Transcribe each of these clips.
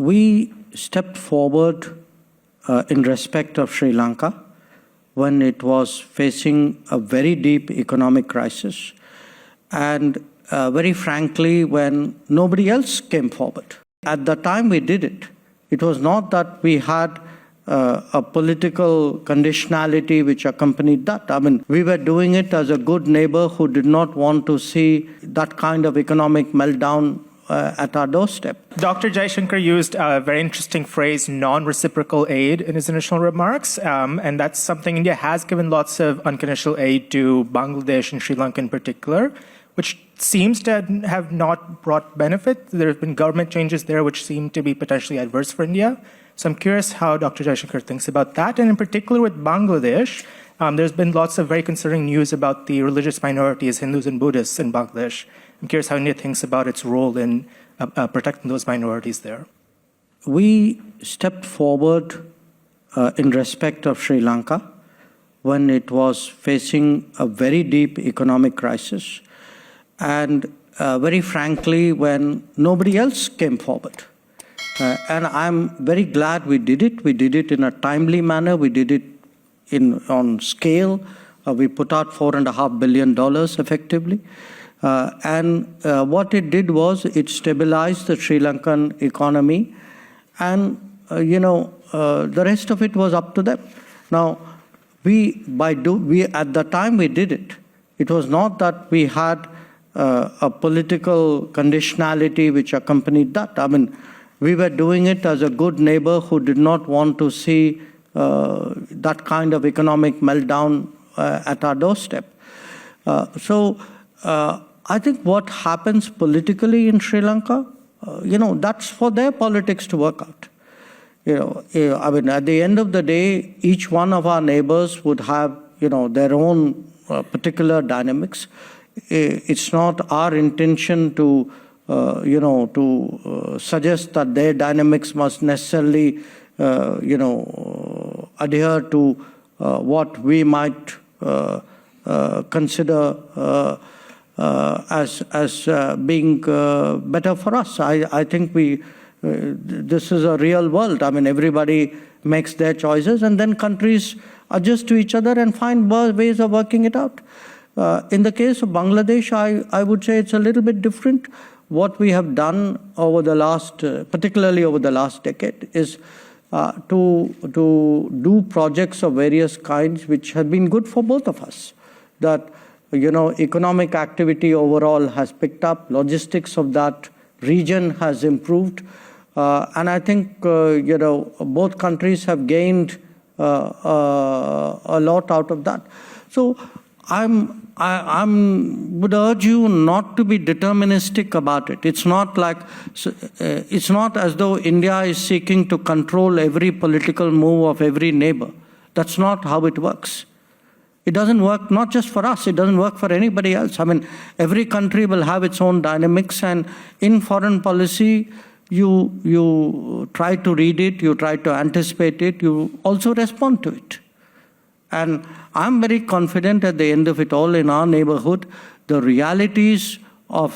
We stepped forward in respect of Sri Lanka when it was facing a very deep economic crisis and very frankly when nobody else came forward. At the time we did it, it was not that we had a political conditionality which accompanied that. I mean, we were doing it as a good neighbor who did not want to see that kind of economic meltdown at our doorstep. Dr. Jaishankar used a very interesting phrase, non-reciprocal aid, in his initial remarks, and that's something India has given lots of unconditional aid to Bangladesh and Sri Lanka in particular, which seems to have not brought benefit. There have been government changes there which seem to be potentially adverse for India. So I'm curious how Dr. Jaishankar thinks about that, and in particular with Bangladesh, there's been lots of very concerning news about the religious minorities, Hindus and Buddhists in Bangladesh. I'm curious how India thinks about its role in protecting those minorities there. We stepped forward in respect of Sri Lanka when it was facing a very deep economic crisis and very frankly when nobody else came forward. And I'm very glad we did it. We did it in a timely manner. We did it on scale. We put out $4.5 billion effectively. And what it did was it stabilized the Sri Lankan economy, and the rest of it was up to them. Now, at the time we did it, it was not that we had a political conditionality which accompanied that. I mean, we were doing it as a good neighbor who did not want to see that kind of economic meltdown at our doorstep. I think what happens politically in Sri Lanka, that's for their politics to work out. I mean, at the end of the day, each one of our neighbors would have, their own particular dynamics. It's not our intention to, suggest that their dynamics must necessarily, adhere to what we might consider as being better for us. I think this is a real world. I mean, everybody makes their choices and then countries adjust to each other and find ways of working it out. In the case of Bangladesh, I would say it's a little bit different. What we have done over the last, particularly over the last decade, is to do projects of various kinds which have been good for both of us. That economic activity overall has picked up, logistics of that region has improved, and I think both countries have gained a lot out of that. So I would urge you not to be deterministic about it. It's not as though India is seeking to control every political move of every neighbor. That's not how it works. It doesn't work not just for us, it doesn't work for anybody else. I mean, every country will have its own dynamics, and in foreign policy, you try to read it, you try to anticipate it, you also respond to it. And I'm very confident at the end of it all in our neighborhood, the realities of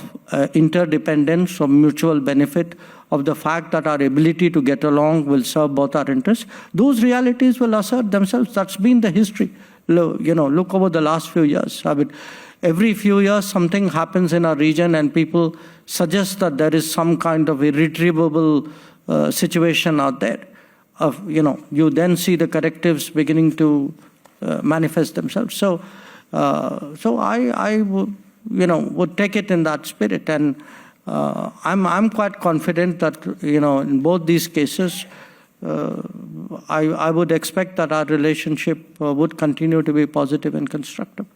interdependence, of mutual benefit, of the fact that our ability to get along will serve both our interests, those realities will assert themselves. That's been the history. Look over the last few years. I mean, every few years something happens in our region and people suggest that there is some kind of irretrievable situation out there. You then see the correctives beginning to manifest themselves. So I would take it in that spirit, and I'm quite confident that in both these cases, I would expect that our relationship would continue to be positive and constructive.